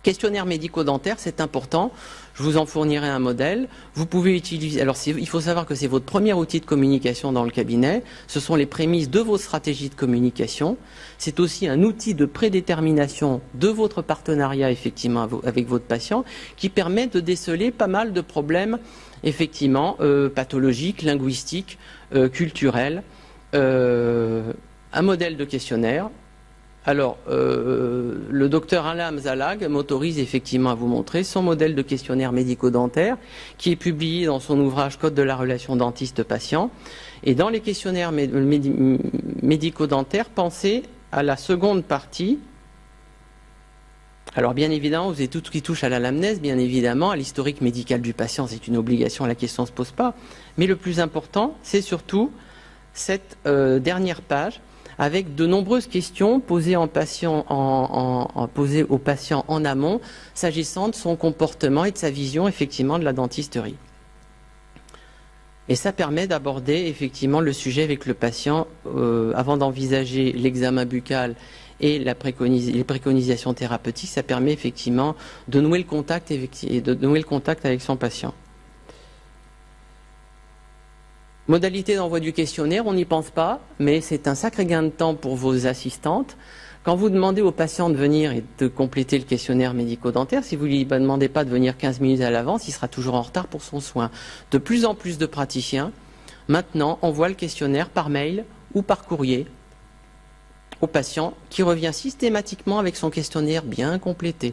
Questionnaire médico-dentaire, c'est important. Je vous en fournirai un modèle. Vous pouvez utiliser. Alors, il faut savoir que c'est votre premier outil de communication dans le cabinet. Ce sont les prémices de vos stratégies de communication. C'est aussi un outil de prédétermination de votre partenariat, effectivement, avec votre patient, qui permet de déceler pas mal de problèmes, effectivement, pathologiques, linguistiques, culturels. Un modèle de questionnaire. Alors, le docteur Alam Zalag m'autorise effectivement à vous montrer son modèle de questionnaire médico-dentaire qui est publié dans son ouvrage Code de la relation dentiste-patient. Et dans les questionnaires médico-dentaires, pensez à la seconde partie. Alors, bien évidemment, vous avez tout ce qui touche à l'anamnèse, bien évidemment, à l'historique médical du patient, c'est une obligation, la question ne se pose pas. Mais le plus important, c'est surtout cette dernière page, avec de nombreuses questions posées, posées au patient en amont, s'agissant de son comportement et de sa vision, effectivement, de la dentisterie. Et ça permet d'aborder, effectivement, le sujet avec le patient avant d'envisager l'examen buccal et les préconisations thérapeutiques. Ça permet, effectivement, de nouer le contact avec son patient. Modalité d'envoi du questionnaire, on n'y pense pas, mais c'est un sacré gain de temps pour vos assistantes. Quand vous demandez au patient de venir et de compléter le questionnaire médico-dentaire, si vous ne lui demandez pas de venir 15 minutes à l'avance, il sera toujours en retard pour son soin. De plus en plus de praticiens, maintenant, envoient le questionnaire par mail ou par courrier au patient qui revient systématiquement avec son questionnaire bien complété.